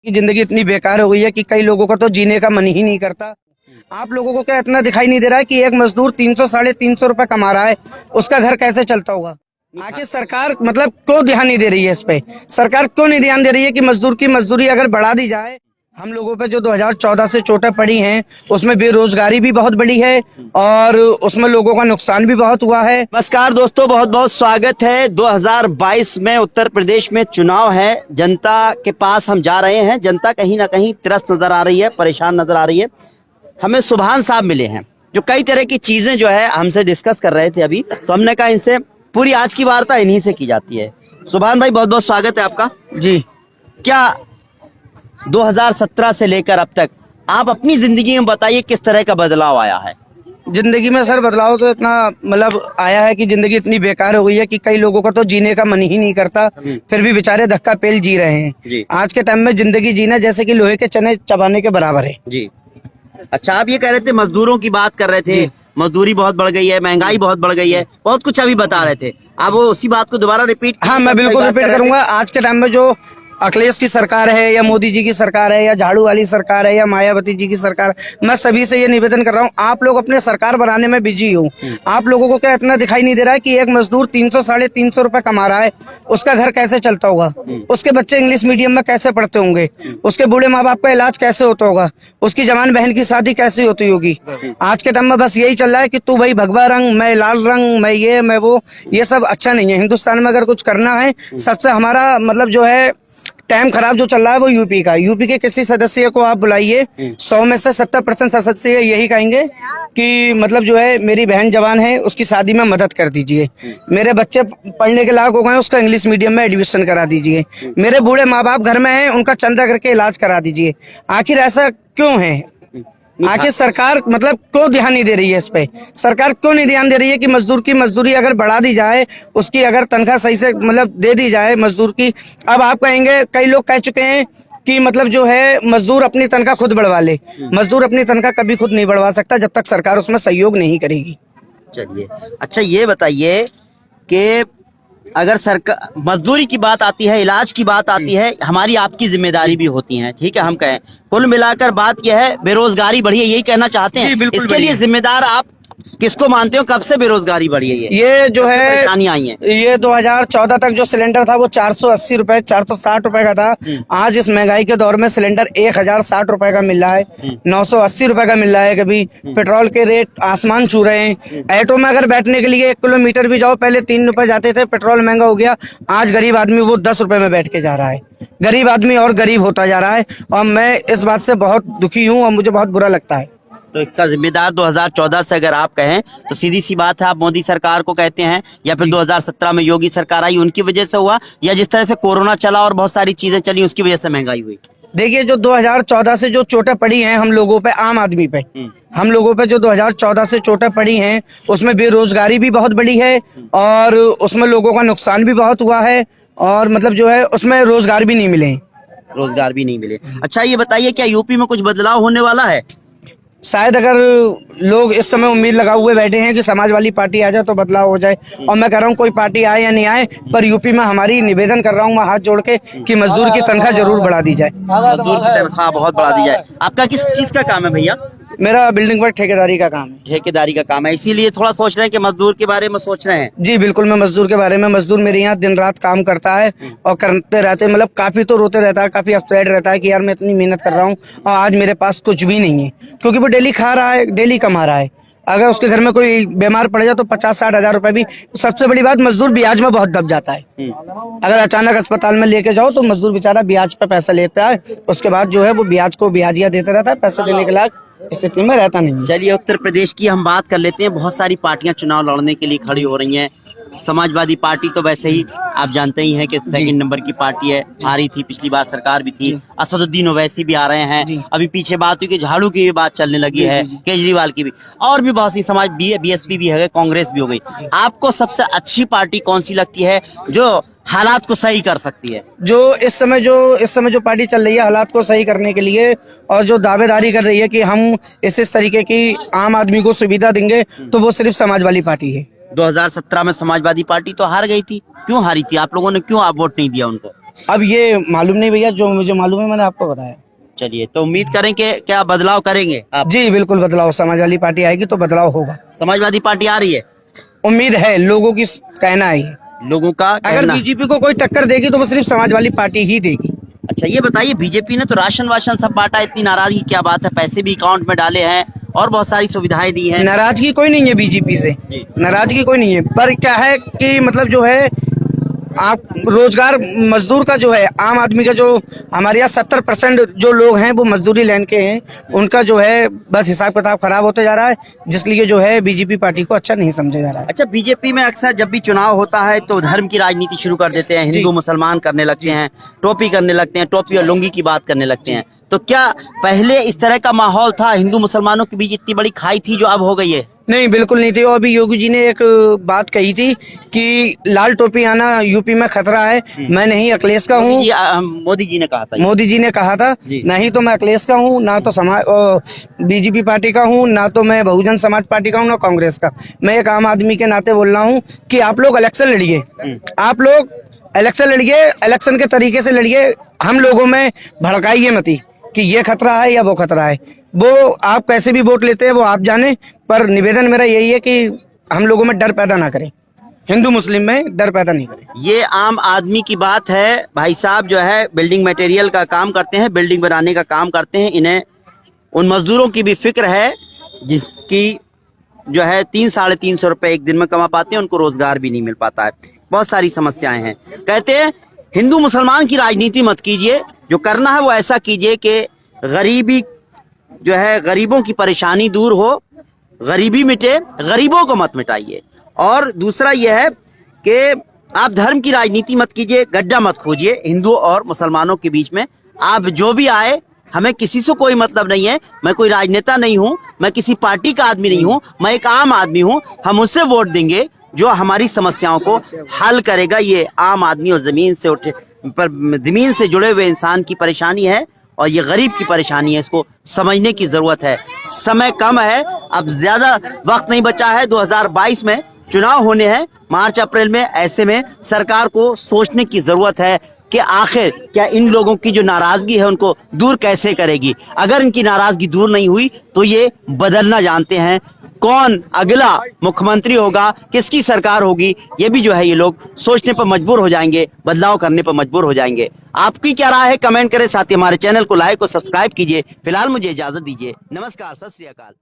की जिंदगी इतनी बेकार हो गई है कि कई लोगों का तो जीने का मन ही नहीं करता। आप लोगों को क्या इतना दिखाई नहीं दे रहा है कि एक मजदूर 300 साढ़े 300 रुपए कमा रहा है, उसका घर कैसे चलता होगा? आखिर सरकार मतलब क्यों ध्यान नहीं दे रही है इस पे? सरकार क्यों नहीं ध्यान दे रही है कि मजदूर की मजदूरी अगर बढ़ा दी जाए। हम लोगों पे जो 2014 से चोटें पड़ी हैं उसमें बेरोजगारी भी बहुत बढ़ी है और उसमें लोगों का नुकसान भी बहुत हुआ है। नमस्कार दोस्तों, बहुत बहुत स्वागत है। 2022 में उत्तर प्रदेश में चुनाव है। जनता के पास हम जा रहे हैं। जनता कहीं ना कहीं त्रस्त नजर आ रही है, परेशान नजर आ रही है। हमें सुभान साहब मिले हैं जो कई तरह की चीजें जो है हमसे डिस्कस कर रहे थे अभी, तो हमने कहा इनसे पूरी आज की वार्ता इन्हीं से की जाती है। सुभान भाई, बहुत बहुत स्वागत है आपका। जी, क्या 2017 से लेकर अब तक आप अपनी जिंदगी में बताइए किस तरह का बदलाव आया है? जिंदगी में सर बदलाव तो इतना मतलब आया है कि जिंदगी इतनी बेकार हो गई है कि कई लोगों का तो जीने का मन ही नहीं करता, फिर भी बेचारे धक्का पेल जी रहे हैं। जी। आज के टाइम में जिंदगी जीना जैसे कि लोहे के चने चबाने के बराबर है। जी। अच्छा, आप ये कह रहे थे, मजदूरों की बात कर रहे थे, मजदूरी बहुत बढ़ गई है, महंगाई बहुत बढ़ गई है, बहुत कुछ अभी बता रहे थे। आप वो उसी बात को दोबारा रिपीट? हाँ, मैं बिल्कुल रिपीट करूंगा। आज के टाइम में जो अखिलेश की सरकार है या मोदी जी की सरकार है या झाड़ू वाली सरकार है या मायावती जी की सरकार, मैं सभी से ये निवेदन कर रहा हूँ, आप लोग अपने सरकार बनाने में बिजी हो। आप लोगों को क्या इतना दिखाई नहीं दे रहा है कि एक मजदूर 300 साढ़े 300 रुपए कमा रहा है, उसका घर कैसे चलता होगा? उसके बच्चे इंग्लिश मीडियम में कैसे पढ़ते होंगे? उसके बूढ़े माँ बाप का इलाज कैसे होता होगा? उसकी जवान बहन की शादी कैसी होती होगी? आज के टाइम में बस यही चल रहा है कि तू भाई भगवा रंग, मैं लाल रंग, मैं ये मैं वो। ये सब अच्छा नहीं है। हिंदुस्तान में अगर कुछ करना है, सबसे हमारा मतलब जो है टाइम खराब जो चल रहा है वो यूपी का। यूपी के किसी सदस्य को आप बुलाइए, 100 में से 70% सदस्य यही कहेंगे कि मतलब जो है मेरी बहन जवान है, उसकी शादी में मदद कर दीजिए। मेरे बच्चे पढ़ने के लायक हो गए, उसका इंग्लिश मीडियम में एडमिशन करा दीजिए। मेरे बूढ़े माँ बाप घर में हैं, उनका चंदा करके इलाज करा दीजिए। आखिर ऐसा क्यों है? आखिर सरकार मतलब क्यों ध्यान नहीं दे रही है इस पे? सरकार क्यों नहीं ध्यान दे रही है कि मजदूर की मजदूरी अगर बढ़ा दी जाए, उसकी अगर तनख्वाह सही से मतलब दे दी जाए मजदूर की। अब आप कहेंगे, कई लोग कह चुके हैं कि मतलब जो है मजदूर अपनी तनख्वाह खुद बढ़वा ले। मजदूर अपनी तनख्वाह कभी खुद नहीं बढ़वा सकता जब तक सरकार उसमें सहयोग नहीं करेगी। चलिए, अच्छा ये बताइए कि अगर सरकार मजदूरी की बात आती है, इलाज की बात आती है, हमारी आपकी जिम्मेदारी भी होती है, ठीक है? हम कहें कुल मिलाकर बात यह है, बेरोजगारी बढ़ी है, यही कहना चाहते जी, हैं? बिल्कुल इसके बढ़ी लिए है। जिम्मेदार आप किसको मानते हो? कब से बेरोजगारी बढ़ी है? ये जो है परेशानियां आई हैं। ये 2014 तक जो सिलेंडर था वो 480 रुपए 460 रुपए का था। आज इस महंगाई के दौर में सिलेंडर 1060 रुपए का मिल रहा है, 980 रुपए का मिल रहा है। कभी पेट्रोल के रेट आसमान छू रहे हैं। ऑटो में अगर बैठने के लिए 1 किलोमीटर भी जाओ, पहले 3 रुपए जाते थे, पेट्रोल महंगा हो गया। आज गरीब आदमी वो 10 रुपए में बैठ के जा रहा है। गरीब आदमी और गरीब होता जा रहा है और मैं इस बात से बहुत दुखी हूँ और मुझे बहुत बुरा लगता है। तो इसका जिम्मेदार 2014 से अगर आप कहें तो सीधी सी बात है, आप मोदी सरकार को कहते हैं, या फिर 2017 में योगी सरकार आई उनकी वजह से हुआ, या जिस तरह से कोरोना चला और बहुत सारी चीजें चली उसकी वजह से महंगाई हुई? देखिए, जो 2014 से जो चोटें पड़ी हैं हम लोगों पे, आम आदमी पे, हम लोगों पे जो 2014 से चोटें पड़ी हैं उसमें बेरोजगारी भी बहुत बढ़ी है और उसमें लोगों का नुकसान भी बहुत हुआ है और मतलब जो है उसमें रोजगार भी नहीं मिले हैं। रोजगार भी नहीं मिले। अच्छा ये बताइए, क्या यूपी में कुछ बदलाव होने वाला है? शायद अगर लोग इस समय उम्मीद लगा हुए बैठे हैं कि समाज वाली पार्टी आ जाए तो बदलाव हो जाए, और मैं कह रहा हूँ कोई पार्टी आए या नहीं आए, पर यूपी में हमारी निवेदन कर रहा हूँ मैं हाथ जोड़ के कि मजदूर की तनख्वाह जरूर बढ़ा दी जाए। मजदूर की तनख्वाह बहुत बढ़ा दी जाए। आपका किस चीज का काम है भैया? मेरा बिल्डिंग पर ठेकेदारी का काम है। ठेकेदारी का काम है, इसीलिए थोड़ा सोच रहे हैं कि मजदूर के बारे में सोच रहे हैं। जी बिल्कुल, मैं मजदूर के बारे में, मजदूर मेरे यहाँ दिन रात काम करता है और करते रहते, मतलब काफी तो रोते रहता है, काफी अपसेट रहता है कि यार मैं इतनी मेहनत कर रहा हूँ और आज मेरे पास कुछ भी नहीं है, क्योंकि वो डेली खा रहा है, डेली कमा रहा है। अगर उसके घर में कोई बीमार पड़ जाए तो 50-60 हजार रुपए भी, सबसे बड़ी बात मजदूर ब्याज में बहुत दब जाता है। अगर अचानक अस्पताल में लेके जाओ तो मजदूर बेचारा ब्याज पे पैसा लेता है, उसके बाद जो है वो ब्याज को ब्याजिया देता रहता है, पैसे देने के लायक स्थिति में रहता नहीं। चलिए, उत्तर प्रदेश की हम बात कर लेते हैं। बहुत सारी पार्टियां चुनाव लड़ने के लिए खड़ी हो रही हैं। समाजवादी पार्टी तो वैसे ही आप जानते ही हैं कि सेकंड नंबर की पार्टी है, हारी थी, पिछली बार सरकार भी थी। असदुद्दीन ओवैसी भी आ रहे हैं। अभी पीछे बात हुई कि झाड़ू की भी बात चलने लगी है, केजरीवाल की भी, और भी बहुत सी समाज बीएसपी भी है, कांग्रेस भी हो गई। आपको सबसे अच्छी पार्टी कौन सी लगती है जो हालात को सही कर सकती है? जो इस समय जो पार्टी चल रही है हालात को सही करने के लिए और जो दावेदारी कर रही है कि हम इस तरीके की आम आदमी को सुविधा देंगे, तो वो सिर्फ समाज वाली पार्टी है। 2017 में समाजवादी पार्टी तो हार गई थी। क्यों हारी थी? आप लोगों ने क्यों आप वोट नहीं दिया उनको? अब ये मालूम नहीं भैया, जो मुझे मालूम है मैंने आपको बताया। चलिए, तो उम्मीद करें कि क्या बदलाव करेंगे आप? जी बिल्कुल बदलाव, समाजवादी पार्टी आएगी तो बदलाव होगा, समाजवादी पार्टी आ रही है, उम्मीद है, लोगों की कहना है ये। लोगों का अगर कहना। बीजेपी को कोई टक्कर देगी तो वो सिर्फ समाजवादी पार्टी ही देगी। अच्छा, ये बताइए, बीजेपी ने तो राशन वाशन सब बांटा, इतनी नाराजगी क्या बात है? पैसे भी अकाउंट में डाले हैं और बहुत सारी सुविधाएं दी हैं। नाराजगी कोई नहीं है बीजेपी से, जी। नाराजगी कोई नहीं है, पर क्या है कि मतलब जो है आप रोजगार मजदूर का जो है, आम आदमी का जो हमारे यहाँ 70% जो लोग हैं वो मजदूरी लाइन के हैं, उनका जो है बस हिसाब किताब खराब होते जा रहा है, जिसलिए जो है बीजेपी पार्टी को अच्छा नहीं समझा जा रहा है। अच्छा, बीजेपी में अक्सर जब भी चुनाव होता है तो धर्म की राजनीति शुरू कर देते हैं, हिंदू मुसलमान करने लगते हैं, टोपी करने लगते हैं, टोपी और लुंगी की बात करने लगते हैं। तो क्या पहले इस तरह का माहौल था, हिंदू मुसलमानों के बीच इतनी बड़ी खाई थी जो अब हो गई है? नहीं, बिल्कुल नहीं थी। और अभी योगी जी ने एक बात कही थी कि लाल टोपी आना यूपी में खतरा है। मैं नहीं अखिलेश का हूँ, मोदी जी ने कहा था। मोदी जी ने कहा था, नहीं तो मैं अखिलेश का हूँ, ना तो बीजेपी पार्टी का हूँ, ना तो मैं बहुजन समाज पार्टी का हूँ, ना कांग्रेस का। मैं एक आम आदमी के नाते बोल रहा हूँ कि आप लोग इलेक्शन लड़िए, आप लोग इलेक्शन लड़िए, इलेक्शन के तरीके से लड़िए, हम लोगों में भड़काइए मती कि ये खतरा है या वो खतरा है। वो आप कैसे भी वोट लेते हैं वो आप जाने, पर निवेदन मेरा यही है कि हम लोगों में डर पैदा ना करें, हिंदू मुस्लिम में डर पैदा नहीं करें। ये आम आदमी की बात है। भाई साहब जो है बिल्डिंग मटेरियल का काम करते हैं, बिल्डिंग बनाने का काम करते हैं। इन्हें उन मजदूरों की भी फिक्र है जिनकी जो है 300-350 रुपए एक दिन में कमा पाते हैं, उनको रोजगार भी नहीं मिल पाता है, बहुत सारी समस्याएं हैं। कहते हैं हिंदू मुसलमान की राजनीति मत कीजिए, जो करना है वो ऐसा कीजिए कि गरीबी जो है, गरीबों की परेशानी दूर हो, गरीबी मिटे, गरीबों को मत मिटाइए। और दूसरा यह है कि आप धर्म की राजनीति मत कीजिए, गड्ढा मत खोजिए हिंदू और मुसलमानों के बीच में। आप जो भी आए, हमें किसी से कोई मतलब नहीं है। मैं कोई राजनेता नहीं हूं, मैं किसी पार्टी का आदमी नहीं हूं, मैं एक आम आदमी हूं। हम उससे वोट देंगे जो हमारी समस्याओं को हल करेगा। ये आम आदमी और जमीन से जुड़े हुए इंसान की परेशानी है और ये गरीब की परेशानी है, इसको समझने की जरूरत है। समय कम है, अब ज्यादा वक्त नहीं बचा है। 2022 में चुनाव होने हैं, मार्च अप्रैल में। ऐसे में सरकार को सोचने की जरूरत है कि आखिर क्या इन लोगों की जो नाराजगी है उनको दूर कैसे करेगी। अगर इनकी नाराजगी दूर नहीं हुई तो ये बदलना जानते हैं। कौन अगला मुख्यमंत्री होगा, किसकी सरकार होगी, ये भी जो है ये लोग सोचने पर मजबूर हो जाएंगे, बदलाव करने पर मजबूर हो जाएंगे। आपकी क्या राय है, कमेंट करें। साथ ही हमारे चैनल को लाइक और सब्सक्राइब कीजिए। फिलहाल मुझे इजाजत दीजिए। नमस्कार, सत श्री अकाल।